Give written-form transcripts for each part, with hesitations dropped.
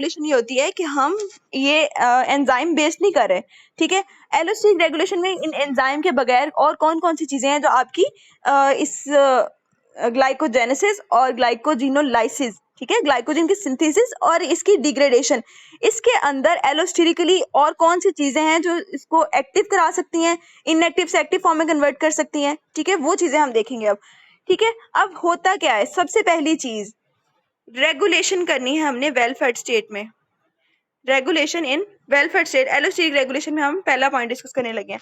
Regulation ये होती है कि हम ये एंजाइम बेस्ड नहीं कर रहे, ठीक है। एलोस्टेरिक रेगुलेशन में इन एंजाइम के बगैर और कौन कौन सी चीजें हैं जो आपकी इस ग्लाइकोजेनेसिस और ग्लाइकोजिनोलाइसिस, ठीक है, ग्लाइकोजन की सिंथेसिस और इसकी डिग्रेडेशन, इसके अंदर एलोस्टेरिकली और कौन सी चीजें हैं जो इसको एक्टिव करा सकती हैं, इनएक्टिव से एक्टिव फॉर्म में कन्वर्ट कर सकती हैं, ठीक है, वो चीजें हम देखेंगे अब, ठीक है। अब होता क्या है, सबसे पहली चीज रेगुलेशन करनी है हमने वेल फेड स्टेट में, regulation in well fade state, allosteric regulation में हम पहला पॉइंट डिस्कस करने लगे हैं।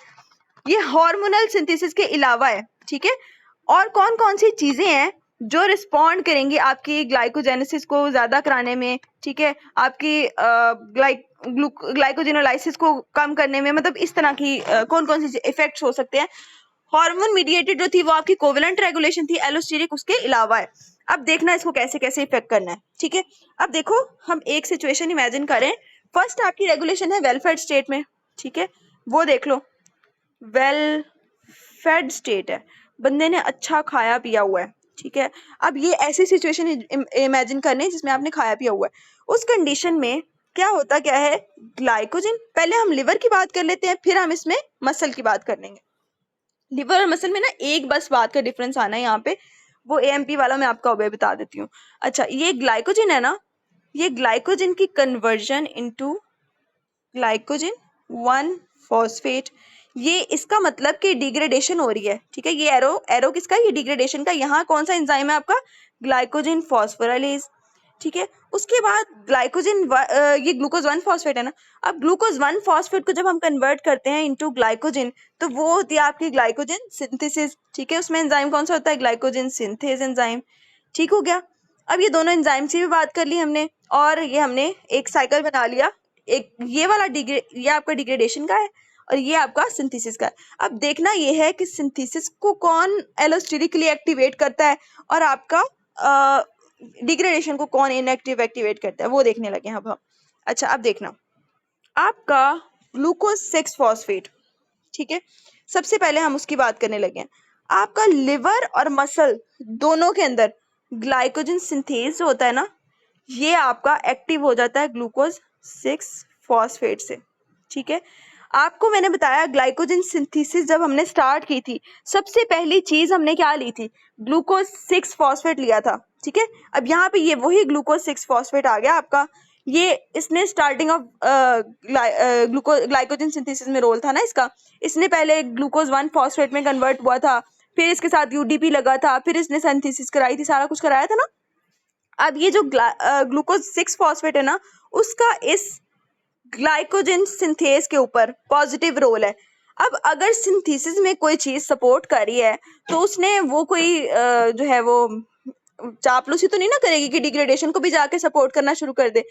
ये हार्मोनल सिंथेसिस के अलावा है, ठीक है। और कौन कौन सी चीजें हैं जो रिस्पॉन्ड करेंगी आपकी ग्लाइकोजेनेसिस को ज्यादा कराने में, ठीक है, आपकी ग्लाइकोजिनोलाइसिस को कम करने में, मतलब इस तरह की कौन कौन सी इफेक्ट्स हो सकते हैं। हार्मोन मीडिएटेड जो थी वो आपकी कोवेलेंट रेगुलेशन थी, एलोस्टेरिक उसके अलावा है। अब देखना इसको कैसे कैसे इफेक्ट करना है, ठीक है। अब देखो हम एक सिचुएशन इमेजिन करें, फर्स्ट आपकी रेगुलेशन है वेल फेड स्टेट में, ठीक है, वो देख लो वेल फेड स्टेट है, बंदे ने अच्छा खाया पिया हुआ है, ठीक है। अब ये ऐसी सिचुएशन इमेजिन करने जिसमें आपने खाया पिया हुआ है, उस कंडीशन में क्या होता क्या है, ग्लाइकोजन, पहले हम लिवर की बात कर लेते हैं फिर हम इसमें मसल की बात कर लेंगे। लिवर और मसल में ना एक बस बात का डिफरेंस आना है यहाँ पे, वो एएमपी वाला मैं आपका अभी बता देती हूँ। अच्छा, ये ग्लाइकोजन है ना, ये ग्लाइकोजन की कन्वर्जन इनटू ग्लाइकोजन 1 फॉस्फेट, ये इसका मतलब कि डिग्रेडेशन हो रही है, ठीक है। ये एरो एरो किसका, ये डिग्रेडेशन का। यहाँ कौन सा एंजाइम है आपका, ग्लाइकोजन फॉस्फोराइलेज, ठीक है। उसके बाद ग्लाइकोजन ये ग्लूकोज 1 फॉस्फेट है ना, अब ग्लूकोज 1 फॉस्फेट को जब हम कन्वर्ट करते हैं इनटू ग्लाइकोजन तो वो होती है आपकी ग्लाइकोजन सिंथेसिस, ठीक है। उसमें एंजाइम कौन सा होता है, ग्लाइकोजन सिंथेस एंजाइम, ठीक हो गया। अब ये दोनों एंजाइम से भी बात कर ली हमने और ये हमने एक साइकिल बना लिया, एक ये वाला ये आपका डिग्रेडेशन का है और ये आपका सिंथेसिस का है। अब देखना ये है कि सिंथेसिस को कौन एलोस्टेरिकली एक्टिवेट करता है और आपका डिग्रेडेशन को कौन इनएक्टिव एक्टिवेट करता है, वो देखने लगे अब हम। अच्छा, अब देखना आपका ग्लूकोज 6 फॉस्फेट, ठीक है, सबसे पहले हम उसकी बात करने लगे हैं। आपका लिवर और मसल दोनों के अंदर ग्लाइकोजन सिंथेज होता है ना, ये आपका एक्टिव हो जाता है ग्लूकोज 6 फॉस्फेट से, ठीक है। आपको मैंने बताया ग्लाइकोजन सिंथेसिस जब हमने स्टार्ट की थी, सबसे पहली चीज हमने क्या ली थी, ग्लूकोज 6 फॉस्फेट लिया था, ठीक है। अब यहाँ पे ये वही ग्लूकोज 6 फॉस्फेट आ गया आपका, ये इसने स्टार्टिंग ऑफ ग्लाइकोजन सिंथेसिस में रोल था ना इसका, इसने पहले ग्लूकोज 1 फॉस्फेट में कन्वर्ट हुआ था, फिर इसके साथ यूडीपी लगा था, फिर इसने सिंथेसिस कराई थी, सारा कुछ कराया था ना। अब ये जो ग्लूकोज 6 फॉस्फेट है ना, उसका इस ग्लाइकोजन सिंथेस के ऊपर पॉजिटिव रोल है। अब अगर सिंथेसिस में कोई चीज सपोर्ट कर रही है तो उसने वो कोई जो है वो चापलूसी तो नहीं ना करेगी कि डिग्रेडेशन को भी जाके सपोर्ट करना शुरू कर दे।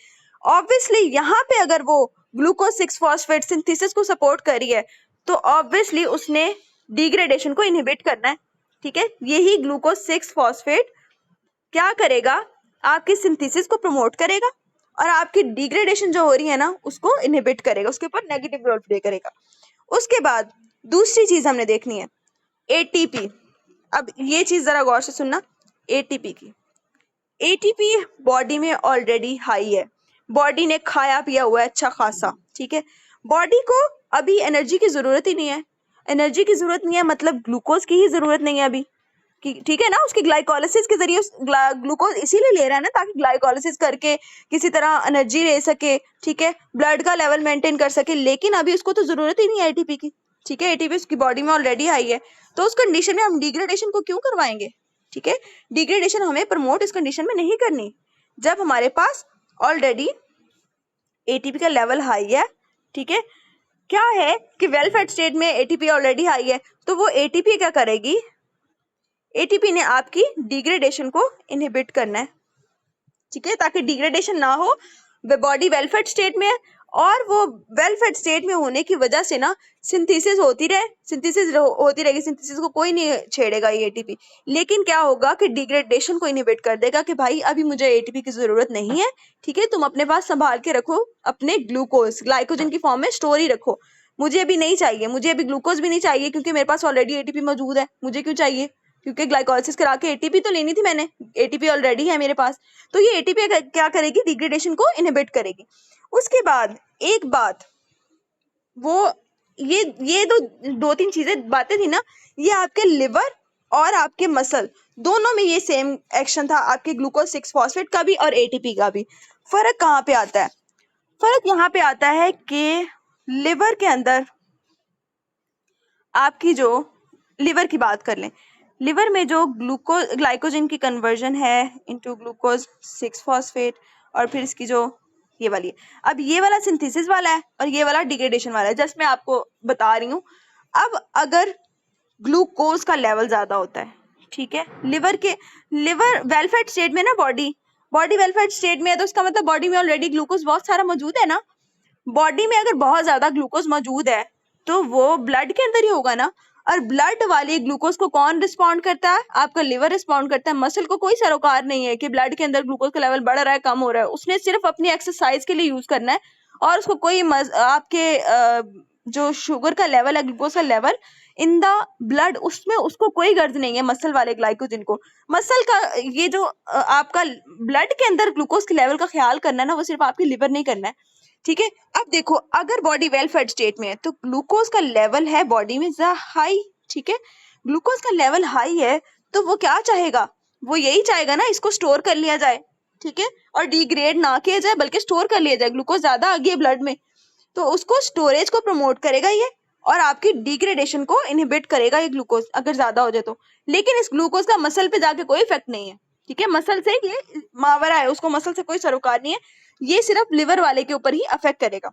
ऑब्वियसली यहाँ पे अगर वो ग्लूकोज 6 फॉस्फेट सिंथेसिस को सपोर्ट कर रही है तो ऑब्वियसली उसने डिग्रेडेशन को इनहिबिट करना है, ठीक है। यही ग्लूकोज 6 फॉस्फेट क्या करेगा, आपकी सिंथेसिस को प्रमोट करेगा और आपकी डिग्रेडेशन जो हो रही है ना उसको इनहिबिट करेगा, उसके ऊपर नेगेटिव रोल प्ले करेगा। उसके बाद दूसरी चीज हमने देखनी है एटीपी। अब ये चीज जरा गौर से सुनना, एटीपी की, एटीपी बॉडी में ऑलरेडी हाई है, बॉडी ने खाया पिया हुआ है अच्छा खासा, ठीक है। बॉडी को अभी एनर्जी की जरूरत ही नहीं है, एनर्जी की जरूरत नहीं है मतलब ग्लूकोज की ही जरूरत नहीं है अभी, ठीक है ना। उसकी ग्लाइकोलिसिस के जरिए ग्लूकोज इसीलिए ले रहा है ना ताकि ग्लाइकोलिसिस करके किसी तरह एनर्जी ले सके, ठीक है, ब्लड का लेवल मेंटेन कर सके, लेकिन अभी उसको तो जरूरत ही नहीं है एटीपी की, ठीक है। एटीपी उसकी बॉडी में ऑलरेडी हाई है, तो उस कंडीशन में हम डिग्रेडेशन को क्यों करवाएंगे, ठीक है। डिग्रेडेशन हमें प्रमोट इस कंडीशन में नहीं करनी जब हमारे पास ऑलरेडी एटीपी का लेवल हाई है, ठीक है। क्या है कि वेल फेड स्टेट में एटीपी ऑलरेडी हाई है तो वो एटीपी क्या करेगी, एटीपी ने आपकी डिग्रेडेशन को इनहिबिट करना है, ठीक है, ताकि डिग्रेडेशन ना हो। बॉडी वेल फेड स्टेट में है और वो वेल फेड स्टेट में होने की वजह से ना सिंथेसिस होती रहे, सिंथेसिस होती रहेगी, सिंथेसिस को कोई नहीं छेड़ेगा ये एटीपी, लेकिन क्या होगा कि डिग्रेडेशन को इनहिबिट कर देगा कि भाई अभी मुझे एटीपी की जरूरत नहीं है, ठीक है, तुम अपने पास संभाल के रखो, अपने ग्लूकोज ग्लाइकोजन की फॉर्म में स्टोर ही रखो, मुझे अभी नहीं चाहिए, मुझे अभी ग्लूकोज भी नहीं चाहिए क्योंकि मेरे पास ऑलरेडी एटीपी मौजूद है, मुझे क्यों चाहिए, क्योंकि ग्लाइकोलाइसिस करा के एटीपी तो लेनी थी मैंने, एटीपी ऑलरेडी है मेरे पास, तो ये एटीपी क्या करेगी, डिग्रेडेशन को इनहिबिट करेगी। उसके बाद एक बात, वो ये दो तीन चीजें बातें थी ना, ये आपके लिवर और आपके मसल दोनों में ये सेम एक्शन था, आपके ग्लूकोज 6 फॉस्फेट का भी और एटीपी का भी। फर्क कहाँ पे आता है? फर्क यहाँ पे आता है कि लिवर के अंदर आपकी जो लिवर की बात कर लें, लिवर में जो ग्लाइकोजन की कन्वर्जन है इनटू ग्लूकोज 6 फॉस्फेट, और फिर इसकी जो ये वाली है, अब ये वाला सिंथेसिस वाला है और ये वाला डिग्रेडेशन वाला है, जस्ट मैं आपको बता रही हूँ। अब अगर ग्लूकोज का लेवल ज्यादा होता है, ठीक है, लिवर वेलफेड स्टेट में ना, बॉडी वेलफेड स्टेट में है, तो इसका मतलब बॉडी में ऑलरेडी ग्लूकोज बहुत सारा मौजूद है ना। बॉडी में अगर बहुत ज्यादा ग्लूकोज मौजूद है तो वो ब्लड के अंदर ही होगा ना, और ब्लड वाले ग्लूकोज को कौन रिस्पॉन्ड करता है? आपका लिवर रिस्पॉन्ड करता है। मसल को कोई सरोकार नहीं है कि ब्लड के अंदर ग्लूकोज का लेवल बढ़ रहा है कम हो रहा है, उसने सिर्फ अपनी एक्सरसाइज के लिए यूज करना है, और उसको कोई आपके जो शुगर का लेवल है, ग्लूकोज का लेवल इन द ब्लड, उसमें उसको कोई गर्ज नहीं है मसल वाले ग्लाइकोजन को। मसल का ये जो आपका ब्लड के अंदर ग्लूकोज के लेवल का ख्याल करना है ना, वो सिर्फ आपके लिवर नहीं करना है, ठीक है। अब देखो, अगर बॉडी वेल फेड स्टेट में है तो ग्लूकोज का लेवल है बॉडी में हाई, ठीक है, ग्लूकोज का लेवल हाई है तो वो क्या चाहेगा? वो यही चाहेगा ना इसको स्टोर कर लिया जाए, ठीक है, और डिग्रेड ना किया जाए बल्कि स्टोर कर लिया जाए। ग्लूकोज ज्यादा आ गई है ब्लड में तो उसको स्टोरेज को प्रमोट करेगा ये, और आपकी डिग्रेडेशन को इनहिबिट करेगा ये ग्लूकोज अगर ज्यादा हो जाए तो। लेकिन इस ग्लूकोज का मसल पे जाके कोई इफेक्ट नहीं है, ठीक है, मसल से ये मावरा है, उसको मसल से कोई सरोकार नहीं है, ये सिर्फ लिवर वाले के ऊपर ही अफेक्ट करेगा,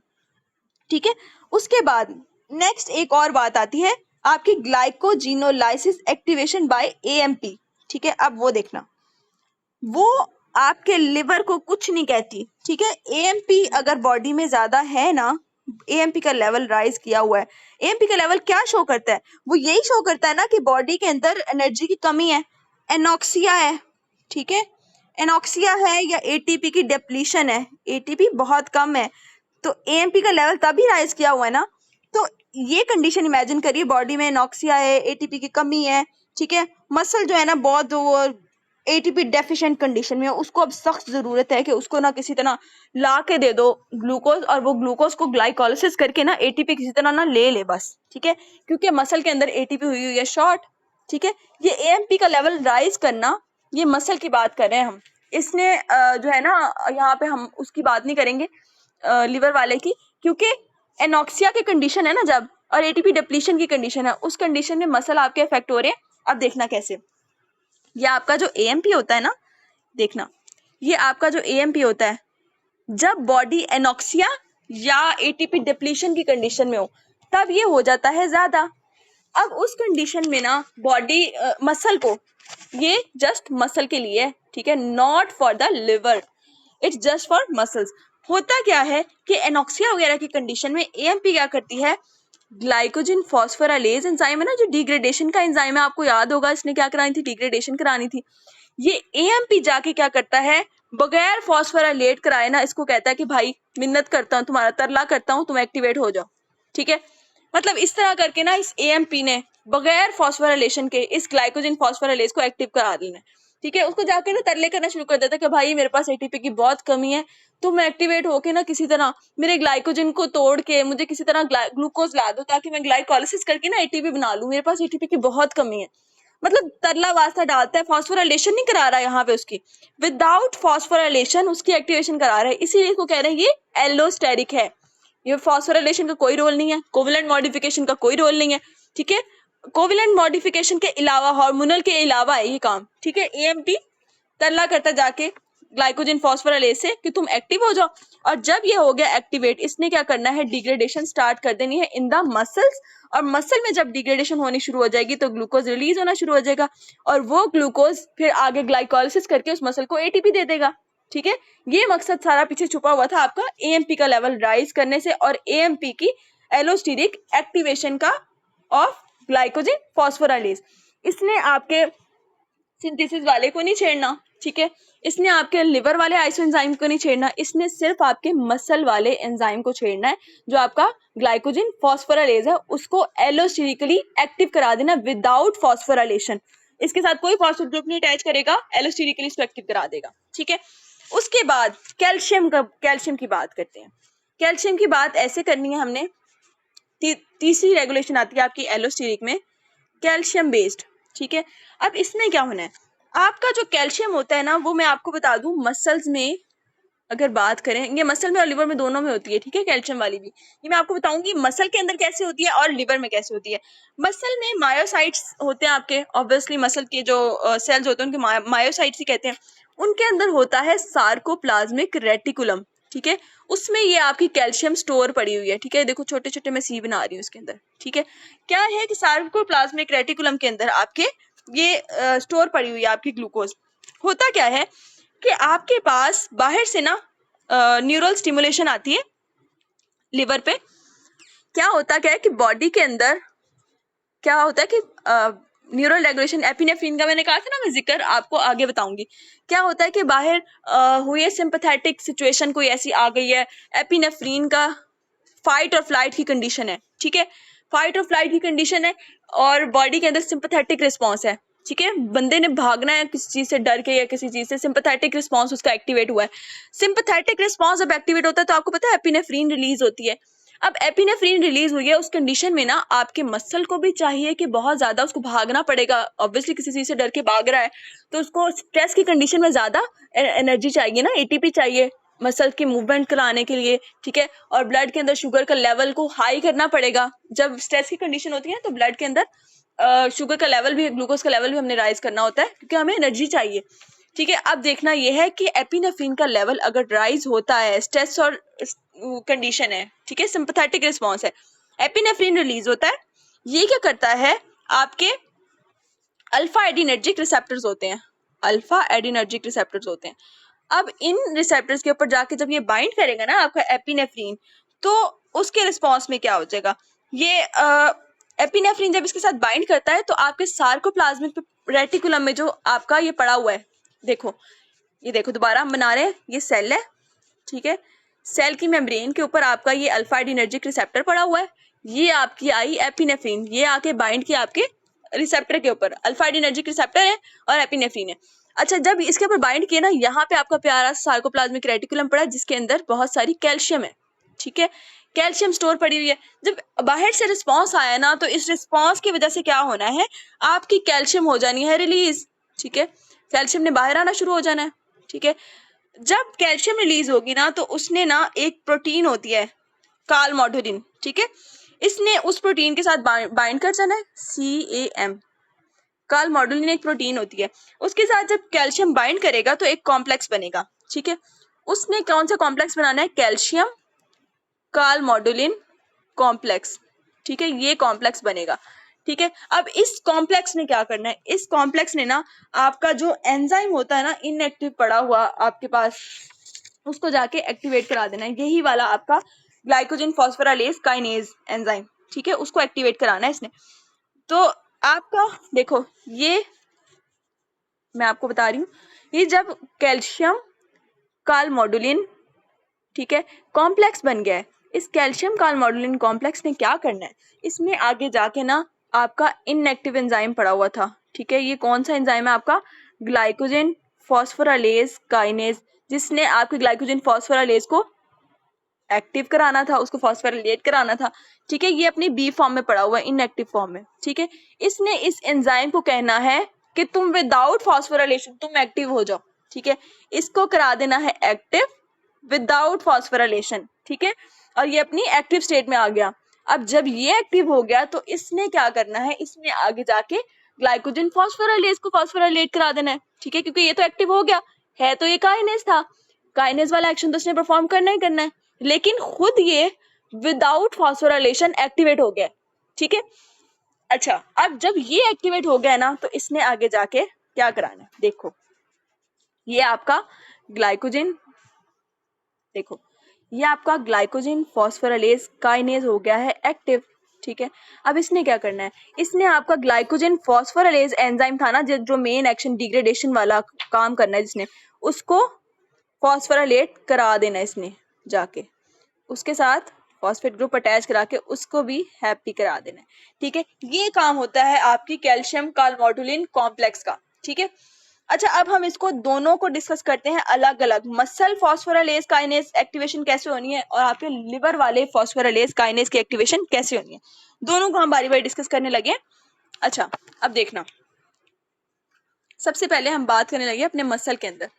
ठीक है। उसके बाद नेक्स्ट एक और बात आती है आपकी ग्लाइकोजिनोलाइसिस एक्टिवेशन बाय एएमपी, ठीक है। अब वो देखना, वो आपके लिवर को कुछ नहीं कहती, ठीक है। एएमपी अगर बॉडी में ज्यादा है ना, एएमपी का लेवल राइज किया हुआ है, एएमपी का लेवल क्या शो करता है? वो यही शो करता है ना कि बॉडी के अंदर एनर्जी की कमी है, एनॉक्सिया है, ठीक है, एनॉक्सिया है या एटीपी की डिप्लीशन है, एटीपी बहुत कम है, तो एएमपी का लेवल तभी राइज किया हुआ है ना। तो ये कंडीशन इमेजिन करिए, बॉडी में एनॉक्सिया है, एटीपी की कमी है, ठीक है, मसल जो है ना बहुत वो एटीपी डेफिशिएंट कंडीशन में है, उसको अब सख्त जरूरत है कि उसको ना किसी तरह ला के दे दो ग्लूकोज, और वो ग्लूकोज को ग्लाइकोलाइसिस करके ना एटीपी किसी तरह ना ले बस, ठीक है, क्योंकि मसल के अंदर एटीपी हुई है शॉर्ट, ठीक है। ये एएमपी का लेवल राइज करना, ये मसल की बात कर रहे हैं हम, इसने जो है ना, यहाँ पे हम उसकी बात नहीं करेंगे लिवर वाले की, क्योंकि एनॉक्सिया की कंडीशन है ना जब, और एटीपी डिप्लीशन की कंडीशन है, उस कंडीशन में मसल आपके इफेक्ट हो रहे हैं। अब देखना कैसे, ये आपका जो एएमपी होता है ना, देखना, ये आपका जो एएमपी होता है जब बॉडी एनॉक्सिया या एटीपी डिप्लीशन की कंडीशन में हो तब ये हो जाता है ज्यादा। अब उस कंडीशन में ना बॉडी मसल को, ये जस्ट मसल के लिए, ठीक है, not for the liver, it's just for muscles. होता क्या है कि एनॉक्सिया वगैरह की कंडीशन में एएमपी क्या करती है, ग्लाइकोजन फॉस्फोराइलेज एंजाइम है ना, जो डिग्रेडेशन का एंजाइम है, आपको याद होगा इसने क्या करानी थी, डिग्रेडेशन करानी थी। ये एएमपी जाके क्या करता है, बगैर फॉस्फोराइलेट कराए ना, इसको कहता है कि भाई मिन्नत करता हूँ, तुम्हारा तरला करता हूँ, तुम एक्टिवेट हो जाओ, ठीक है। मतलब इस तरह करके ना इस एएमपी ने बगैर फॉस्फोराइलेशन के इस ग्लाइकोजन फॉस्फोराइलेज को एक्टिव करा देना, ठीक है। उसको जाके ना तरले करना शुरू कर देता है कि भाई मेरे पास एटीपी की बहुत कमी है, तुम एक्टिवेट होके ना किसी तरह मेरे ग्लाइकोजन को तोड़ के मुझे किसी तरह ग्लूकोज ला दो ताकि मैं ग्लाइकोलाइसिस करके ना एटीपी बना लूं, मेरे पास एटीपी की बहुत कमी है। मतलब तरला वास्ता डालता है, फॉस्फोराइलेशन नहीं करा रहा है यहाँ पे उसकी, विदाउट फॉस्फोराइलेशन उसकी एक्टिवेशन करा रहा है, इसीलिए इसको कह रहे हैं ये एलोस्टेरिक है। ये फॉस्फोराइलेशन का कोई रोल नहीं है, कोवेलेंट मॉडिफिकेशन का कोई रोल नहीं है, ठीक है। कोवेलेंट मॉडिफिकेशन के अलावा, हार्मोनल के अलावा है ये काम, ठीक है। एएमपी तरला करता जाके ग्लाइकोजन फॉस्फोराइलेज से कि तुम एक्टिव हो जाओ, और जब ये हो गया एक्टिवेट, इसने क्या करना है, डिग्रेडेशन स्टार्ट कर देनी है इन द मसल्स, और मसल में जब डिग्रेडेशन होनी शुरू हो जाएगी तो ग्लूकोज रिलीज होना शुरू हो जाएगा, और वो ग्लूकोज फिर आगे ग्लाइकोलाइसिस करके उस मसल को एटीपी दे देगा, ठीक है। ये मकसद सारा पीछे छुपा हुआ था आपका एएमपी का लेवल राइज करने से, और एएमपी की एलोस्टेरिक एक्टिवेशन का ऑफ ग्लाइकोजन फॉस्फोराइलेज। इसने आपके सिंथेसिस वाले को नहीं छेड़ना, ठीक है, इसने आपके लिवर वाले आइसोएंजाइम को नहीं छेड़ना, इसने सिर्फ आपके मसल वाले एंजाइम को छेड़ना है, जो आपका ग्लाइकोजन फॉस्फोराइलेज है उसको एलोस्टेरिकली एक्टिव करा देना विदाउट फॉस्फोराइलेशन। इसके साथ कोई फॉस्फेट ग्रुप नहीं अटैच करेगा, एलोस्टेरिकली इसको एक्टिव करा देगा, ठीक है। उसके बाद कैल्शियम की बात करते हैं। कैल्शियम की बात ऐसे करनी है हमने, तीसरी रेगुलेशन आती है आपकी एलोस्टेरिक में, कैल्शियम बेस्ड, ठीक है। अब इसमें क्या होना है, आपका जो कैल्शियम होता है ना, वो मैं आपको बता दूं मसल्स में अगर बात करें, ये मसल में और लिवर में दोनों में होती है, ठीक है, कैल्शियम वाली भी। ये मैं आपको बताऊंगी मसल के अंदर कैसे होती है और लिवर में कैसे होती है। मसल में मायोसाइट्स होते हैं आपके, ऑब्वियसली मसल के जो सेल्स होते हैं उनके मायोसाइट्स ही कहते हैं। उनके अंदर होता है सार्कोप्लाज्मिक रेटिकुलम, ठीक है। उसमें ये आपकी कैल्शियम स्टोर पड़ी हुई है, ठीक है। देखो छोटे छोटे मैं सी बना रही हूँ इसके अंदर, ठीक है। क्या है कि सार्कोप्लाज्मिक रेटिकुलम के अंदर आपके ये स्टोर पड़ी हुई है आपकी ग्लूकोज। होता क्या है कि आपके पास बाहर से ना न्यूरल स्टिमुलेशन आती है लिवर पे। क्या होता क्या है कि बॉडी के अंदर क्या होता है कि न्यूरल रेगुलेशन, एपिनेफ्रिन का मैंने कहा था ना, मैं जिक्र आपको आगे बताऊंगी। क्या होता है कि बाहर हुई सिंपैथेटिक सिचुएशन कोई ऐसी आ गई है, एपिनेफ्रिन का फाइट और फ्लाइट की कंडीशन है, ठीक है, फाइट और फ्लाइट की कंडीशन है और बॉडी के अंदर सिंपैथेटिक रिस्पॉन्स है, ठीक है। बंदे ने भागना है किसी चीज से डर के या किसी चीज से, सिंपैथेटिक रिस्पॉन्स उसका एक्टिवेट हुआ है। सिंपैथेटिक रिस्पॉन्स जब एक्टिवेट होता है तो आपको पता है एपिनेफ्रिन रिलीज होती है। अब एपिनेफ्रिन रिलीज हुई है, उस कंडीशन में ना आपके मसल को भी चाहिए कि बहुत ज्यादा उसको भागना पड़ेगा, ऑब्वियसली किसी चीज से डर के भाग रहा है तो उसको स्ट्रेस की कंडीशन में ज्यादा एनर्जी चाहिए ना, एटीपी चाहिए मसल की मूवमेंट कराने के लिए, ठीक है। और ब्लड के अंदर शुगर का लेवल को हाई करना पड़ेगा। जब स्ट्रेस की कंडीशन होती है तो ब्लड के अंदर शुगर का लेवल भी, ग्लूकोज का लेवल भी हमने राइज करना होता है क्योंकि हमें एनर्जी चाहिए, ठीक है। अब देखना यह है कि एपिनेफ्रिन का लेवल अगर राइज होता है, स्ट्रेस और कंडीशन है, ठीक है, सिंपैथेटिक रिस्पॉन्स है, एपिनेफ्रिन रिलीज होता है। ये क्या करता है, आपके अल्फा एडिनर्जिक रिसेप्टर्स होते हैं, अल्फा एडिनर्जिक रिसेप्टर्स होते हैं। अब इन रिसेप्टर्स के ऊपर जाके जब ये बाइंड करेगा ना आपका एपिनेफ्रिन, तो उसके रिस्पॉन्स में क्या हो जाएगा, ये एपिनेफ्रिन जब इसके साथ बाइंड करता है तो आपके सार्कोप्लाज्मिक रेटिकुलम में जो आपका ये पड़ा हुआ है, देखो ये देखो दोबारा हम बना रहे हैं, ये सेल है, ठीक है। सेल की मेम्ब्रेन के ऊपर आपका ये अल्फा एडिनर्जिक रिसेप्टर पड़ा हुआ है, ये आपकी आई एपिनेफ्रिन, ये आके बाइंड किया आपके रिसेप्टर के ऊपर, अल्फा एडिनर्जिक रिसेप्टर है और एपिनेफ्रिन है। अच्छा, जब इसके ऊपर बाइंड किया ना, यहाँ पे आपका प्यारा सार्कोप्लाज्मिक रेटिकुलम पड़ा है जिसके अंदर बहुत सारी कैल्शियम है, ठीक है, कैल्शियम स्टोर पड़ी हुई है। जब बाहर से रिस्पॉन्स आया ना, तो इस रिस्पॉन्स की वजह से क्या होना है, आपकी कैल्शियम हो जानी है रिलीज, ठीक है, कैल्शियम ने बाहर आना शुरू हो जाना है, ठीक है। जब कैल्शियम रिलीज होगी ना, तो उसने ना एक प्रोटीन होती है कालमोडुलिन, ठीक है, इसने उस प्रोटीन के साथ बाइंड कर जाना है, CAM, कालमोडुलिन एक प्रोटीन होती है, उसके साथ जब कैल्शियम बाइंड करेगा तो एक कॉम्प्लेक्स बनेगा, ठीक है। उसने कौन सा कॉम्प्लेक्स बनाना है, कैल्शियम कालमोडुलिन कॉम्प्लेक्स, ठीक है, ये कॉम्प्लेक्स बनेगा, ठीक है। अब इस कॉम्प्लेक्स ने क्या करना है, इस कॉम्प्लेक्स ने ना आपका जो एंजाइम होता है ना इनएक्टिव पड़ा हुआ आपके पास, उसको जाके एक्टिवेट करा देना है, यही वाला आपका ग्लाइकोजन फॉस्फोराइलेज काइनेज एंजाइम, ठीक है, उसको एक्टिवेट कराना है इसने। तो आपका देखो, ये मैं आपको बता रही हूँ, ये जब कैल्शियम कालमोडुलिन, ठीक है, कॉम्प्लेक्स बन गया है, इस कैल्शियम कालमोडुलिन कॉम्प्लेक्स ने क्या करना है, इसमें आगे जाके ना आपका इनएक्टिव एंजाइम पड़ा हुआ था, ठीक है, ये कौन सा एंजाइम है आपका, ग्लाइकोजन फॉस्फोराइलेज काइनेज, जिसने आपके ग्लाइकोजन फॉस्फोराइलेज को एक्टिव कराना था, उसको फॉस्फोराइलेट कराना था, ठीक है, ये अपनी बी फॉर्म में पड़ा हुआ है, इनएक्टिव फॉर्म में, ठीक है। इसने इस एंजाइम को कहना है कि तुम विदाउट फॉस्फोराइलेशन तुम एक्टिव हो जाओ, ठीक है, इसको करा देना है एक्टिव विदाउट फॉस्फोराइलेशन, ठीक है, और ये अपनी एक्टिव स्टेट में आ गया। अब जब ये एक्टिव हो गया तो इसने क्या करना है, इसने आगे जाके ग्लाइकोजन फॉस्फोराइलेज को फॉस्फोराइलेट करा देना है, ठीक है, क्योंकि ये तो एक्टिव हो गया है, तो ये काइनेज था, काइनेज वाला एक्शन तो इसने परफॉर्म करना ही करना है, लेकिन खुद ये विदाउट फॉस्फोराइलेशन एक्टिवेट हो गया, ठीक है। अच्छा, अब जब ये एक्टिवेट हो गया ना, तो इसने आगे जाके क्या कराना है, देखो ये आपका ग्लाइकोजन, देखो ये आपका ग्लाइकोजन फॉस्फोराइलेज काइनेज हो गया है एक्टिव, ठीक है। अब इसने क्या करना है, इसने आपका ग्लाइकोजन फॉस्फोराइलेज एंजाइम था ना जो मेन एक्शन डिग्रेडेशन वाला काम करना है जिसने, उसको फॉस्फोराइलेट करा देना है इसने जाके, उसके साथ फॉस्फेट ग्रुप अटैच करा के उसको भी हैप्पी करा देना है। ठीक है, ये काम होता है आपकी कैल्शियम कार्बोटुलिन कॉम्प्लेक्स का। ठीक है, अच्छा अब हम इसको दोनों को डिस्कस करते हैं अलग अलग। मसल फॉस्फोराइलेज काइनेज एक्टिवेशन कैसे होनी है और आपके लिवर वाले फॉस्फोराइलेज काइनेज की एक्टिवेशन कैसे होनी है, दोनों को हम बारी बारी डिस्कस करने लगे। अच्छा अब देखना, सबसे पहले हम बात करने लगे अपने मसल के अंदर।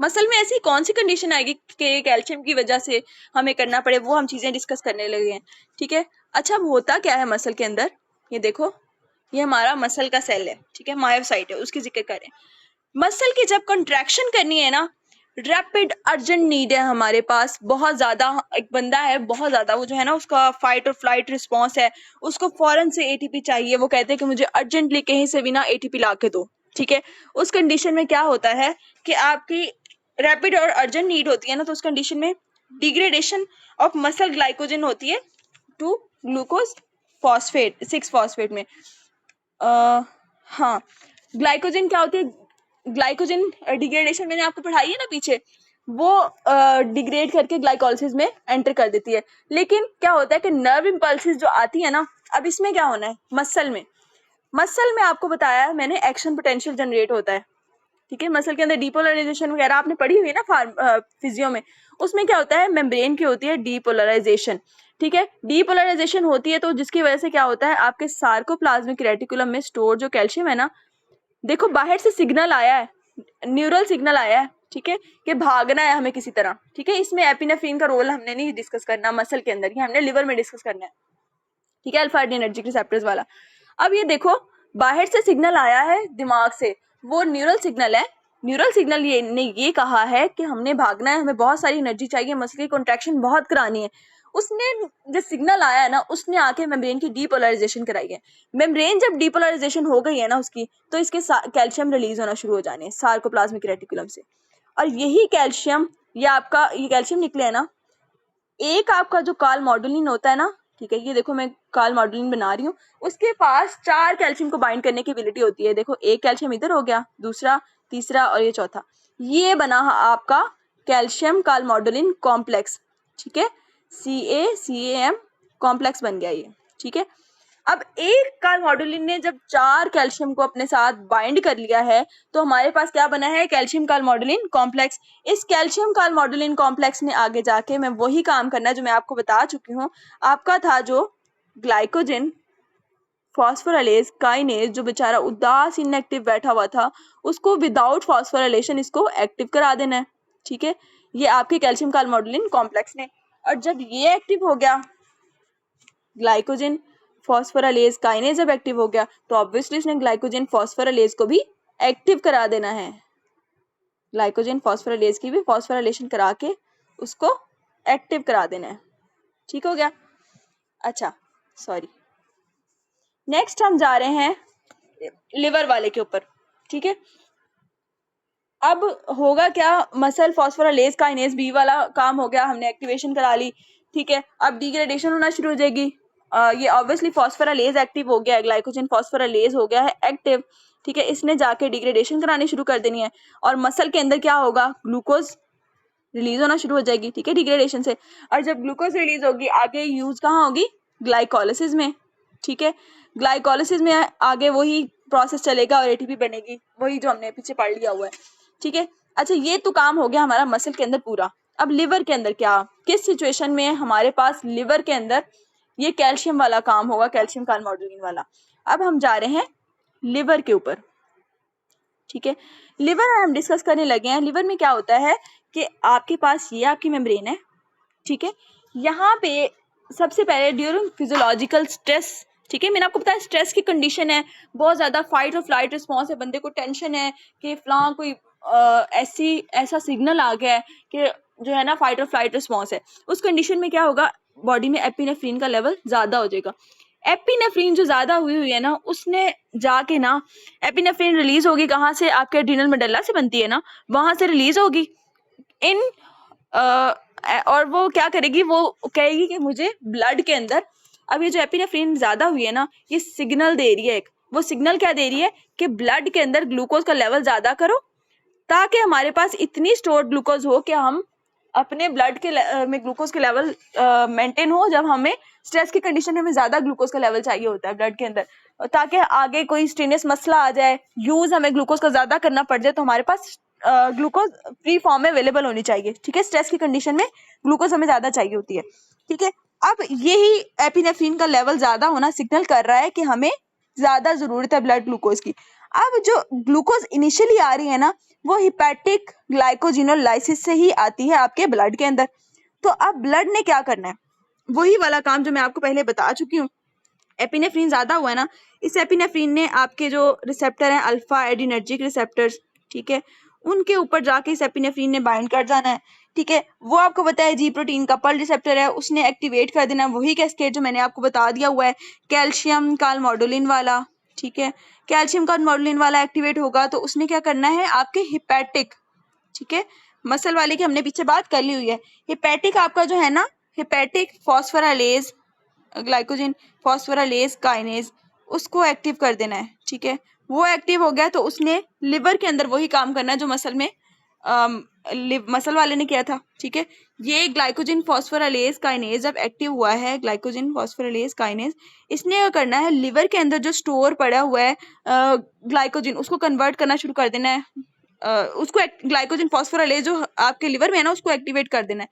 मसल में ऐसी कौन सी कंडीशन आएगी कि कैल्शियम की वजह से हमें करना पड़े, वो हम चीजें डिस्कस करने लगे हैं। ठीक है, अच्छा अब होता क्या है मसल के अंदर, ये देखो ये हमारा मसल का सेल है। ठीक है, मायोसाइट है, उसकी जिक्र करें। मसल की जब कंट्रैक्शन करनी है ना, रैपिड अर्जेंट नीड है हमारे पास, बहुत ज्यादा। एक बंदा है बहुत ज्यादा, वो जो है ना उसका फाइट और फ्लाइट रिस्पॉन्स है, उसको फौरन से एटीपी चाहिए। वो कहते हैं कि मुझे अर्जेंटली कहीं से भी ना एटीपी ला के दो। ठीक है, उस कंडीशन में क्या होता है कि आपकी रैपिड और अर्जेंट नीड होती है ना, तो उस कंडीशन में डिग्रेडेशन ऑफ मसल ग्लाइकोजन होती है टू ग्लूकोज फॉस्फेट 6 फॉस्फेट में। हाँ, ग्लाइकोजन क्या होती है, ग्लाइकोजन डिग्रेडेशन मैंने आपको पढ़ाई है ना पीछे, वो डिग्रेड करके ग्लाइकोलाइसिस में एंटर कर देती है। लेकिन क्या होता है कि नर्व इम्पल्सिस जो आती है ना, अब इसमें क्या होना है मसल में आपको बताया है मैंने, एक्शन पोटेंशियल जनरेट होता है। ठीक है, मसल के अंदर डीपोलराइजेशन वगैरह आपने पढ़ी हुई है ना फिजियो में, उसमें क्या होता है मेम्ब्रेन की होती है डीपोलराइजेशन। ठीक है, डीपोलराइजेशन होती है तो जिसकी वजह से क्या होता है आपके सार्कोप्लाज्मिक रेटिकुलम में स्टोर जो कैल्शियम है ना, देखो बाहर से सिग्नल आया है, न्यूरल सिग्नल आया है। ठीक है, कि भागना है हमें किसी तरह। ठीक है, इसमें एपिनेफ्रिन का रोल हमने नहीं डिस्कस करना मसल के अंदर, ये हमने लिवर में डिस्कस करना है। ठीक है, अल्फा एड्रेनर्जिक रिसेप्टर्स वाला। अब ये देखो बाहर से सिग्नल आया है दिमाग से, वो न्यूरल सिग्नल है। न्यूरल सिग्नल ये ने ये कहा है कि हमने भागना है, हमें बहुत सारी एनर्जी चाहिए, मसल की कॉन्ट्रैक्शन बहुत करानी है। उसने जो सिग्नल आया है ना, उसने आके मेम्ब्रेन की डीपोलराइजेशन कराई है। मेम्ब्रेन जब डीपोलराइजेशन हो गई है ना उसकी, तो इसके कैल्शियम रिलीज होना शुरू हो जाने हैं सार्कोप्लाज्मिक रेटिकुलम से। और यही कैल्शियम, ये आपका ये कैल्शियम निकले है ना, एक आपका जो काल मॉड्यूलिन होता है ना, ठीक है, ये देखो मैं काल मॉड्यूलिन बना रही हूँ, उसके पास 4 कैल्शियम को बाइंड करने की एबिलिटी होती है। देखो एक कैल्शियम इधर हो गया, दूसरा, तीसरा और ये चौथा, ये बना आपका कैल्शियम काल मॉड्यूलिन कॉम्प्लेक्स। ठीक है, CaCAM कॉम्प्लेक्स बन गया ये। ठीक है, अब एक काल मॉड्यूलिन ने जब 4 कैल्शियम को अपने साथ बाइंड कर लिया है, तो हमारे पास क्या बना है कैल्शियम काल मॉड्यूलिन कॉम्प्लेक्स। इस कैल्शियम काल मॉड्यूलिन कॉम्प्लेक्स ने आगे जाके मैं वही काम करना है जो मैं आपको बता चुकी हूँ। आपका था जो ग्लाइकोजन फॉस्फोराइलेज काइनेज, जो बेचारा उदास इनएक्टिव बैठा हुआ था, उसको विदाउट फॉस्फोराइलेशन इसको एक्टिव करा देना है। ठीक है, ये आपके कैल्शियम काल मॉड्यूलिन कॉम्प्लेक्स ने। और जब ये एक्टिव हो गया, ग्लाइकोजन फॉस्फोराइलेज काइनेज जब एक्टिव हो गया, तो ऑब्वियसली इसने ग्लाइकोजन फॉस्फोराइलेज को भी एक्टिव करा देना है। ग्लाइकोजन फॉस्फोराइलेज की भी फॉस्फोराइलेशन करा के उसको एक्टिव करा देना है। ठीक हो गया। अच्छा सॉरी, नेक्स्ट हम जा रहे हैं लिवर वाले के ऊपर। ठीक है, अब होगा क्या, मसल फॉस्फोराइलेज काइनेज बी वाला काम हो गया, हमने एक्टिवेशन करा ली। ठीक है, अब डिग्रेडेशन होना शुरू हो जाएगी। ये ऑब्वियसली फॉस्फोराइलेज एक्टिव हो गया है, ग्लाइकोजन फॉस्फोराइलेज हो गया है एक्टिव। ठीक है, इसने जाके डिग्रेडेशन करानी शुरू कर देनी है और मसल के अंदर क्या होगा, ग्लूकोज रिलीज होना शुरू हो जाएगी। ठीक है, डिग्रेडेशन से। और जब ग्लूकोज रिलीज होगी, आगे यूज कहाँ होगी, ग्लाइकोलाइसिस में। ठीक है, ग्लाइकोलाइसिस में आगे वही प्रोसेस चलेगा और एटीपी बनेगी, वही जो हमने पीछे पढ़ लिया हुआ है। ठीक है, अच्छा ये तो काम हो गया हमारा मसल के अंदर पूरा। अब लिवर के अंदर क्या, किस सिचुएशन में हमारे पास लिवर के अंदर ये कैल्शियम वाला काम होगा, कैल्शियम काल मॉड्यूलिन वाला। अब हम जा रहे हैं लिवर के ऊपर। ठीक है, लिवर हम डिस्कस करने लगे हैं। लिवर में क्या होता है कि आपके पास ये आपकी मेम्ब्रेन है। ठीक है, यहाँ पे सबसे पहले ड्यूरिंग फिजियोलॉजिकल स्ट्रेस, ठीक है, मैंने आपको बताया स्ट्रेस की कंडीशन है, बहुत ज्यादा फाइट और फ्लाइट रिस्पॉन्स है, बंदे को टेंशन है कि फलां कोई ऐसा सिग्नल आ गया है कि जो है ना फाइट और फ्लाइट रिस्पॉन्स है, उस कंडीशन में क्या होगा, बॉडी में एपिनेफ्रिन का लेवल ज्यादा हो जाएगा। एपिनेफ्रिन जो ज्यादा हुई है ना, उसने जाके ना एपिनेफ्रिन रिलीज होगी कहाँ से, आपके एड्रीनल मेडुल्ला से बनती है ना, वहां से रिलीज होगी इन और वो क्या करेगी, वो कहेगी कि मुझे ब्लड के अंदर, अब ये जो एपिनेफ्रिन ज्यादा हुई है ना, ये सिग्नल दे रही है एक, वो सिग्नल क्या दे रही है कि ब्लड के अंदर ग्लूकोज का लेवल ज्यादा करो, ताकि हमारे पास इतनी स्टोर्ड ग्लूकोज हो कि हम अपने ब्लड के में ग्लूकोज के लेवल मेंटेन हो जब हमें स्ट्रेस की कंडीशन में हमें ज्यादा ग्लूकोज का लेवल चाहिए होता है ब्लड के अंदर, ताकि आगे कोई स्ट्रेनियस मसला आ जाए, यूज हमें ग्लूकोज का ज्यादा करना पड़ जाए तो हमारे पास ग्लूकोज फ्री फॉर्म में अवेलेबल होनी चाहिए। ठीक है, स्ट्रेस की कंडीशन में ग्लूकोज हमें ज्यादा चाहिए होती है। ठीक है, अब यही एपिनेफ्रिन का लेवल ज्यादा होना सिग्नल कर रहा है कि हमें ज्यादा जरूरत है ब्लड ग्लूकोज की। अब जो ग्लूकोज इनिशियली आ रही है ना, वो हिपैटिक ग्लाइकोजिनोलाइसिस से ही आती है आपके ब्लड के अंदर। तो अब ब्लड ने क्या करना है, वही वाला काम जो मैं आपको पहले बता चुकी हूँ। एपिनेफ्रिन ज्यादा हुआ है ना, इस एपिनेफ्रिन ने आपके जो रिसेप्टर हैं अल्फा एडिनर्जिक रिसेप्टर्स, ठीक है, उनके ऊपर जाके इस एपिनेफ्रिन ने बाइंड कर जाना है। ठीक है, वो आपको पता है जी प्रोटीन का पल रिसेप्टर है, उसने एक्टिवेट कर देना है वही कैस्केड जो मैंने आपको बता दिया हुआ है, कैल्शियम कालमोडुलिन वाला। ठीक है, कैल्शियम कालमोडुलिन वाला एक्टिवेट होगा तो उसने क्या करना है आपके हिपैटिक, ठीक है, मसल वाले की हमने पीछे बात कर ली हुई है, हिपैटिक आपका जो है ना, hepatic phosphorylase glycogen phosphorylase kinase, उसको एक्टिव कर देना है। ठीक है, वो एक्टिव हो गया तो उसने लिवर के अंदर वही काम करना है जो मसल में मसल वाले ने किया था। ठीक है, ये ग्लाइकोजन फॉस्फोराइलेज काइनेज जब एक्टिव हुआ है, ग्लाइकोजन फॉस्फोराइलेज काइनेज, इसने क्या करना है लिवर के अंदर जो स्टोर पड़ा हुआ है ग्लाइकोजन, उसको कन्वर्ट करना शुरू कर देना है। उसको ग्लाइकोजन फॉस्फोराइलेज जो आपके लिवर में है ना, उसको एक्टिवेट कर देना है।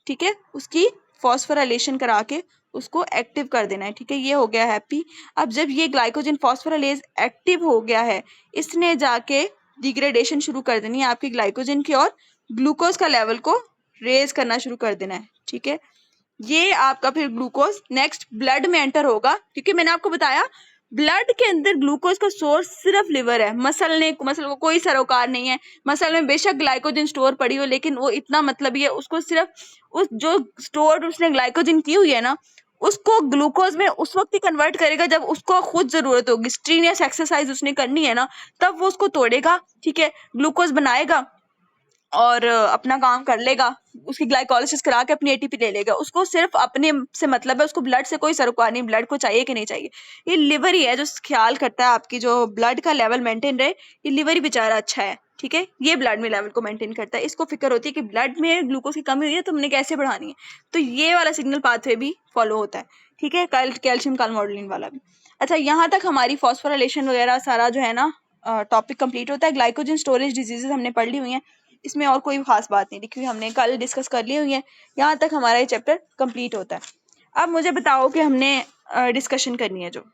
ठीक है, उसकी फॉस्फोराइलेशन करा के उसको एक्टिव कर देना है। ठीक है, ये हो गया हैप्पी। अब जब ये ग्लाइकोजन फॉस्फोराइलेज एक्टिव हो गया है, इसने जाके डिग्रेडेशन शुरू कर देनी है आपकी ग्लाइकोजन की और ग्लूकोज का लेवल को रेज करना शुरू कर देना है। ठीक है, ये आपका फिर ग्लूकोज नेक्स्ट ब्लड में एंटर होगा, क्योंकि मैंने आपको बताया ब्लड के अंदर ग्लूकोज का सोर्स सिर्फ लिवर है, मसल को कोई सरोकार नहीं है। मसल में बेशक ग्लाइकोजन स्टोर पड़ी हो, लेकिन वो इतना मतलब है उसको सिर्फ उस जो स्टोर उसने ग्लाइकोजन की हुई है ना, उसको ग्लूकोज में उस वक्त ही कन्वर्ट करेगा जब उसको खुद जरूरत होगी, स्ट्रीनियस एक्सरसाइज उसने करनी है ना, तब वो उसको तोड़ेगा। ठीक है, ग्लूकोज बनाएगा और अपना काम कर लेगा, उसकी ग्लाइकोलिसिस करा के अपनी एटीपी ले लेगा। उसको सिर्फ अपने से मतलब है, उसको ब्लड से कोई सरोकार नहीं, ब्लड को चाहिए कि नहीं चाहिए। ये लिवर ही है जो ख्याल करता है आपकी जो ब्लड का लेवल मेंटेन रहे, ये लिवर ही बेचारा अच्छा है। ठीक है, ये ब्लड में लेवल को मेंटेन करता है, इसको फिक्र होती है कि ब्लड में ग्लूकोज की कमी हुई है तो हमने कैसे बढ़ानी है, तो ये वाला सिग्नल पाथवे भी फॉलो होता है। ठीक है, कैल्शियम कालमोडुलिन वाला भी। अच्छा, यहाँ तक हमारी फॉस्फोराइलेशन वगैरह सारा जो है ना टॉपिक कंप्लीट होता है। ग्लाइकोजन स्टोरेज डिजीजेस हमने पढ़ ली हुई हैं, इसमें और कोई खास बात नहीं लिखी हुई, हमने कल डिस्कस कर ली हुई है। यहाँ तक हमारा ये चैप्टर कंप्लीट होता है। अब मुझे बताओ कि हमने डिस्कशन करनी है जो